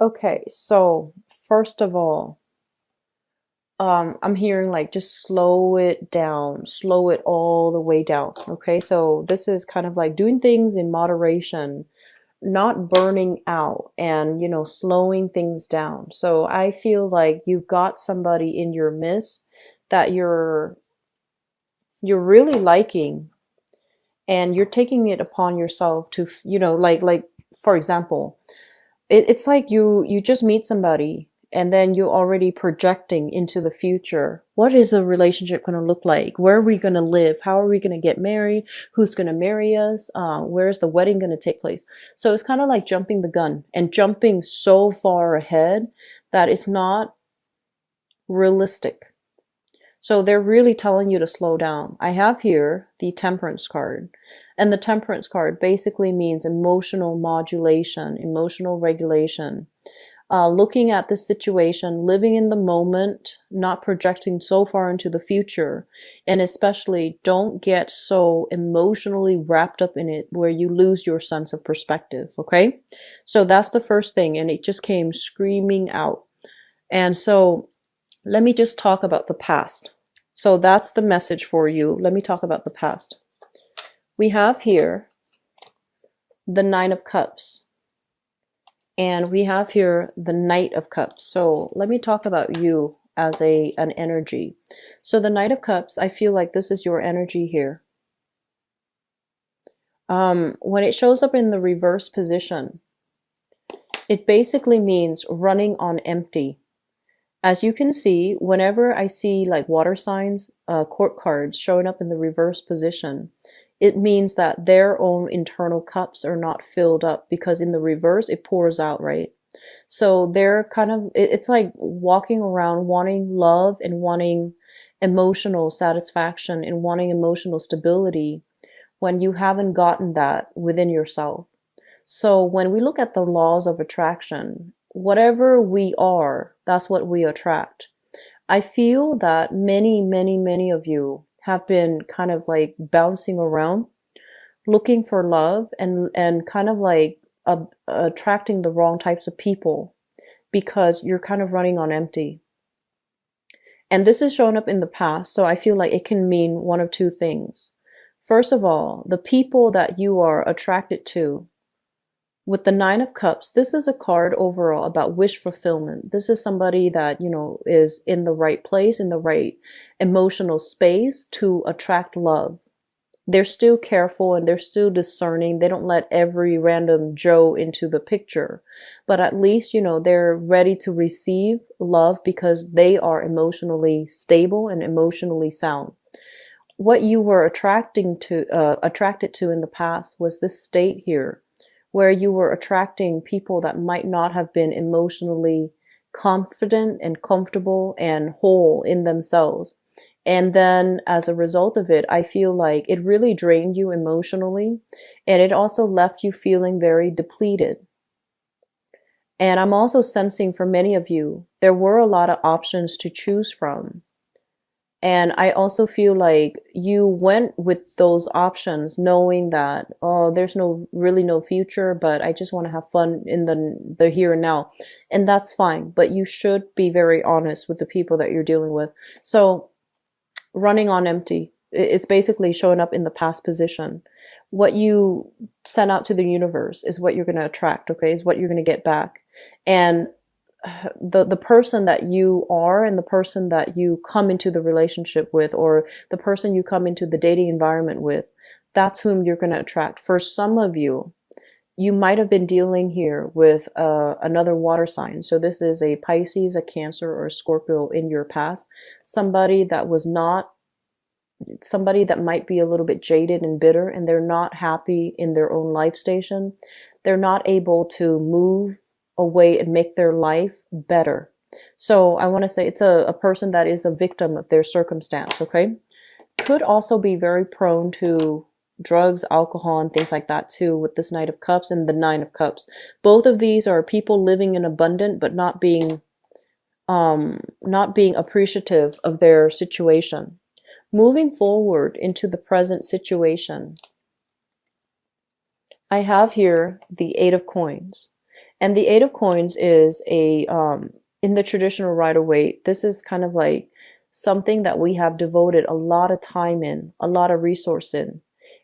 Okay, so first of all, I'm hearing like just slow it down, slow it all the way down. Okay, so this is kind of like doing things in moderation, not burning out, and slowing things down. So I feel like you've got somebody in your midst that you're really liking, and you're taking it upon yourself to, like for example, it's like you just meet somebody and then you're already projecting into the future. What is the relationship going to look like? Where are we going to live? How are we going to get married? Who's going to marry us? Where's the wedding going to take place? So it's kind of like jumping the gun and jumping so far ahead that it's not realistic. So they're really telling you to slow down. I have here the Temperance card. And the Temperance card basically means emotional modulation, emotional regulation. Looking at the situation, living in the moment, not projecting so far into the future. And especially don't get so emotionally wrapped up in it where you lose your sense of perspective, okay? So that's the first thing. And it just came screaming out. And so let me just talk about the past. So that's the message for you. Let me talk about the past. We have here the Nine of Cups. And we have here the Knight of Cups. So let me talk about you as an energy. So the Knight of Cups, I feel like this is your energy here. When it shows up in the reverse position, it basically means running on empty. As you can see, whenever I see like water signs, court cards showing up in the reverse position, it means that their own internal cups are not filled up, because in the reverse, it pours out, right? So they're kind of, it's like walking around wanting love and wanting emotional satisfaction and wanting emotional stability when you haven't gotten that within yourself. So when we look at the laws of attraction, whatever we are, that's what we attract. I feel that many of you have been kind of like bouncing around looking for love and kind of like attracting the wrong types of people because you're kind of running on empty. And this is showing up in the past, so I feel like it can mean one of two things. First of all, the people that you are attracted to. With the Nine of Cups, this is a card overall about wish fulfillment. This is somebody that, is in the right place, in the right emotional space to attract love. They're still careful and they're still discerning. They don't let every random Joe into the picture. But at least, they're ready to receive love because they are emotionally stable and emotionally sound. What you were attracted to in the past was this state here, where you were attracting people that might not have been emotionally confident and comfortable and whole in themselves. And then as a result of it, I feel like it really drained you emotionally, and it also left you feeling very depleted. And I'm also sensing for many of you, there were a lot of options to choose from. And I also feel like you went with those options knowing that, oh, there's really no future, but I just want to have fun in the here and now. And that's fine, but you should be very honest with the people that you're dealing with. So running on empty, it's basically showing up in the past position. What you send out to the universe is what you're going to attract, okay, is what you're going to get back. And the person that you are and the person that you come into the relationship with, or the person you come into the dating environment with, that's whom you're going to attract. For some of you, you might have been dealing here with another water sign. So this is a Pisces, a Cancer, or a Scorpio in your past. Somebody that might be a little bit jaded and bitter, and they're not happy in their own life station. They're not able to move away and make their life better. So I want to say it's a person that is a victim of their circumstance, okay? Could also be very prone to drugs, alcohol, and things like that too, with this Knight of Cups and the Nine of Cups. Both of these are people living in abundance, but not being appreciative of their situation. Moving forward into the present situation, I have here the Eight of Coins. And the Eight of Coins is a in the traditional Rider-Waite, this is kind of like something that we have devoted a lot of time in, a lot of resource in,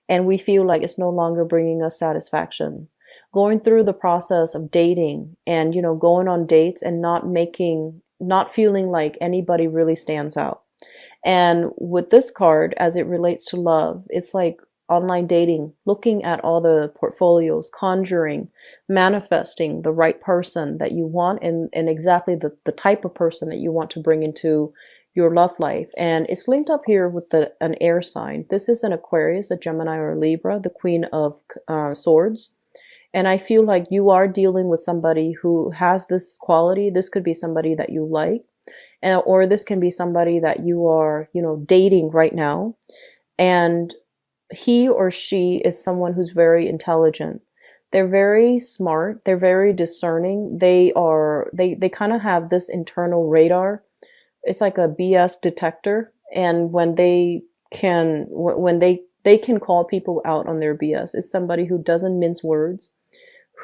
and we feel like it's no longer bringing us satisfaction. Going through the process of dating and, going on dates and not feeling like anybody really stands out. And with this card, as it relates to love, it's like online dating, looking at all the portfolios, conjuring, manifesting the right person that you want, and exactly the type of person that you want to bring into your love life. And it's linked up here with an air sign. This is an Aquarius, a Gemini, or a Libra, the Queen of Swords. And I feel like you are dealing with somebody who has this quality. This could be somebody that you like, or this can be somebody that you are, dating right now. And he or she is someone who's very intelligent. They're very smart. They're very discerning. They kind of have this internal radar. It's like a BS detector. And when they can call people out on their BS. It's somebody who doesn't mince words,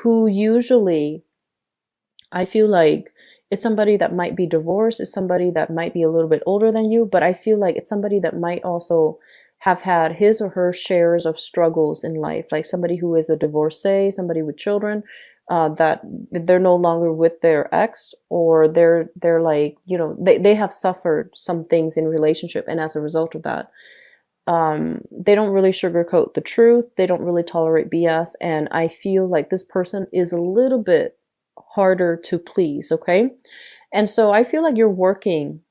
who usually, I feel like it's somebody that might be divorced, it's somebody that might be a little bit older than you, but I feel like it's somebody that might also have had his or her shares of struggles in life, like somebody who is a divorcee, somebody with children, that they're no longer with their ex, or they're like, they have suffered some things in relationship, and as a result of that, they don't really sugarcoat the truth. They don't really tolerate BS. And I feel like this person is a little bit harder to please. Okay. And so I feel like you're working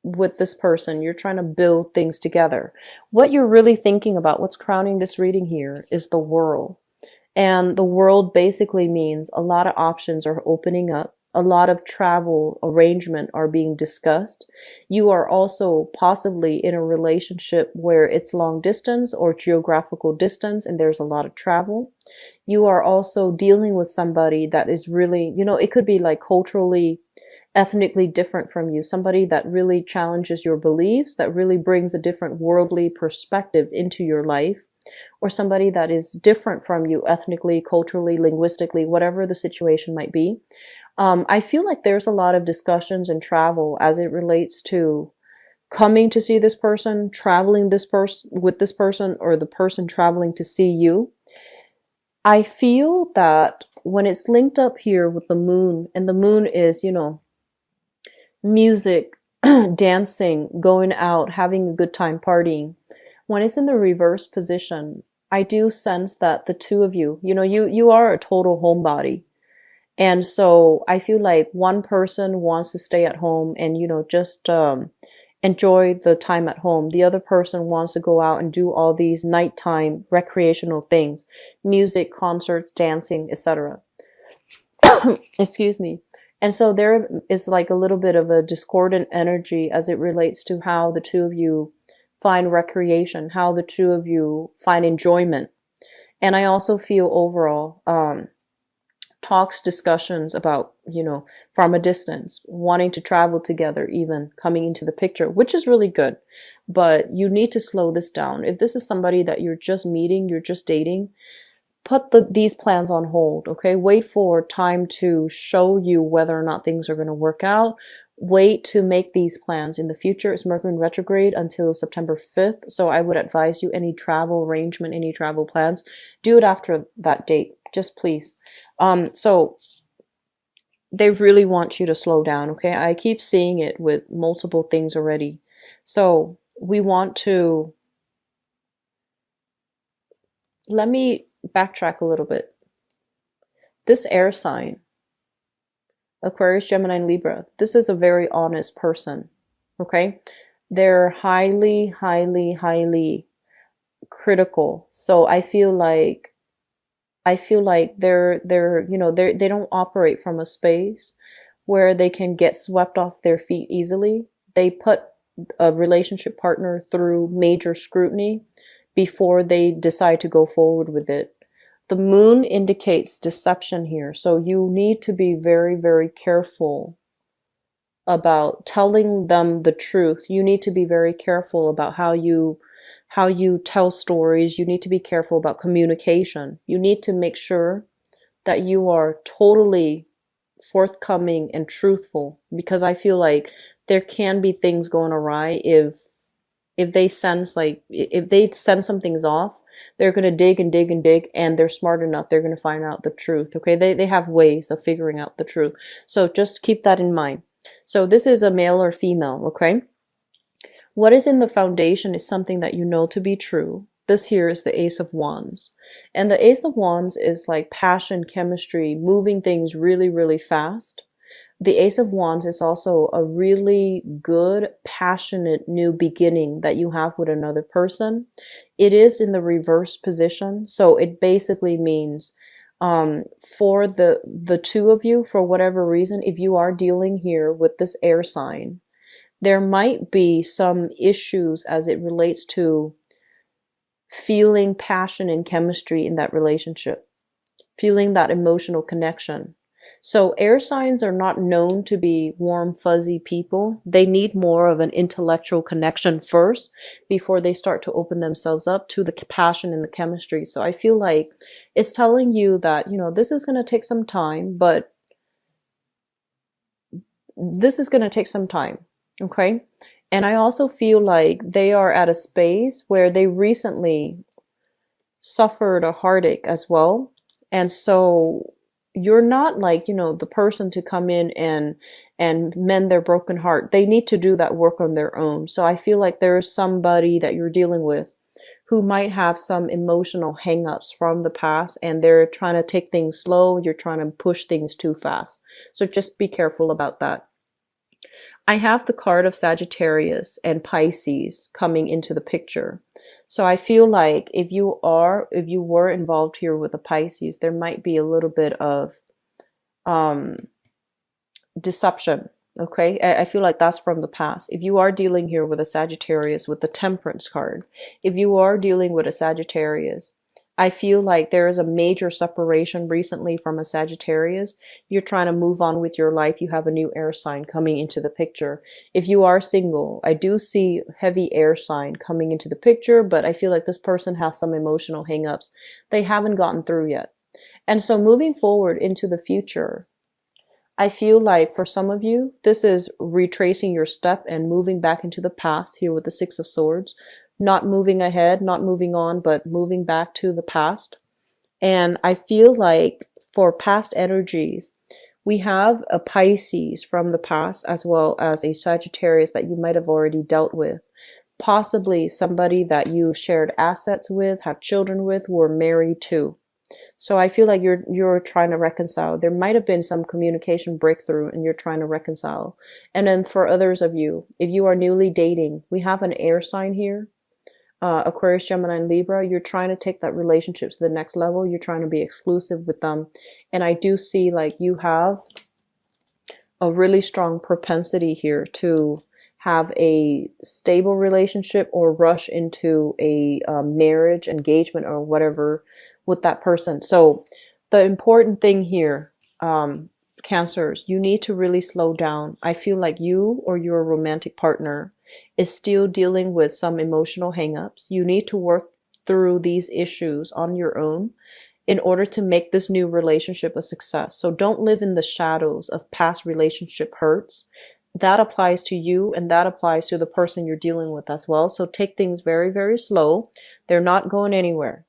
with this person. You're trying to build things together. What you're really thinking about, what's crowning this reading here, is the world. And the world basically means a lot of options are opening up. A lot of travel arrangement are being discussed. You are also possibly in a relationship where it's long distance or geographical distance, and there's a lot of travel. You are also dealing with somebody that is really, it could be like culturally, ethnically different from you, somebody that really challenges your beliefs, that really brings a different worldly perspective into your life, or somebody that is different from you ethnically, culturally, linguistically, whatever the situation might be. I feel like there's a lot of discussions and travel as it relates to coming to see this person, traveling with this person, or the person traveling to see you. I feel that when it's linked up here with the moon, and the moon is, music, dancing, going out, having a good time, partying. When it's in the reverse position, I do sense that the two of you, you are a total homebody. And so I feel like one person wants to stay at home and, just enjoy the time at home. The other person wants to go out and do all these nighttime recreational things, music, concerts, dancing, etc. Excuse me. And so there is like a little bit of a discordant energy as it relates to how the two of you find recreation, how the two of you find enjoyment. And I also feel overall, talks, discussions about, from a distance, wanting to travel together, even coming into the picture, which is really good. But you need to slow this down. If this is somebody that you're just meeting, you're just dating, put these plans on hold, okay? Wait for time to show you whether or not things are going to work out. Wait to make these plans. In the future, it's Mercury in retrograde until September 5th. So I would advise you, any travel arrangement, any travel plans, do it after that date. Just please. So they really want you to slow down, okay? I keep seeing it with multiple things already. So we want to, let me backtrack a little bit. This air sign, Aquarius, Gemini, and Libra, this is a very honest person, okay? They're highly, highly, highly critical. So I feel like they don't operate from a space where they can get swept off their feet easily. They put a relationship partner through major scrutiny before they decide to go forward with it. The moon indicates deception here, so you need to be very, very careful about telling them the truth. You need to be very careful about how you tell stories. You need to be careful about communication. You need to make sure that you are totally forthcoming and truthful, because I feel like there can be things going awry if they sense like if they send some things off, they're gonna dig and dig and dig, and they're smart enough, they're gonna find out the truth. Okay, they have ways of figuring out the truth. So just keep that in mind. So this is a male or female, okay? What is in the foundation is something that you know to be true. This here is the Ace of Wands. And the Ace of Wands is like passion, chemistry, moving things really, really fast. The Ace of Wands is also a really good, passionate new beginning that you have with another person. It is in the reverse position, so it basically means for the two of you, for whatever reason, if you are dealing here with this air sign, there might be some issues as it relates to feeling passion and chemistry in that relationship, feeling that emotional connection. So air signs are not known to be warm, fuzzy people. They need more of an intellectual connection first before they start to open themselves up to the passion and the chemistry. So I feel like it's telling you that, you know, this is going to take some time, but this is going to take some time. Okay. And I also feel like they are at a space where they recently suffered a heartache as well. And so you're not like, you know, the person to come in and mend their broken heart. They need to do that work on their own. So I feel like there is somebody that you're dealing with who might have some emotional hangups from the past, and they're trying to take things slow. You're trying to push things too fast. So just be careful about that. I have the card of Sagittarius and Pisces coming into the picture. So I feel like if you were involved here with a Pisces, there might be a little bit of deception. Okay, I feel like that's from the past. If you are dealing here with a Sagittarius with the Temperance card, if you are dealing with a Sagittarius, I feel like there is a major separation recently from a Sagittarius. You're trying to move on with your life. You have a new air sign coming into the picture. If you are single, I do see heavy air sign coming into the picture, but I feel like this person has some emotional hangups they haven't gotten through yet. And so moving forward into the future, I feel like for some of you, this is retracing your step and moving back into the past here with the Six of Swords. Not moving ahead, not moving on, but moving back to the past. And I feel like for past energies, we have a Pisces from the past as well as a Sagittarius that you might have already dealt with. Possibly somebody that you shared assets with, have children with, were married to. So I feel like you're trying to reconcile. There might have been some communication breakthrough and you're trying to reconcile. And then for others of you, if you are newly dating, we have an air sign here. Aquarius, Gemini, and Libra, you're trying to take that relationship to the next level. You're trying to be exclusive with them. And I do see like you have a really strong propensity here to have a stable relationship or rush into a marriage, engagement, or whatever with that person. So the important thing here, Cancers, you need to really slow down. I feel like you or your romantic partner is still dealing with some emotional hangups. You need to work through these issues on your own in order to make this new relationship a success. So don't live in the shadows of past relationship hurts. That applies to you and that applies to the person you're dealing with as well. So take things very, very slow. They're not going anywhere.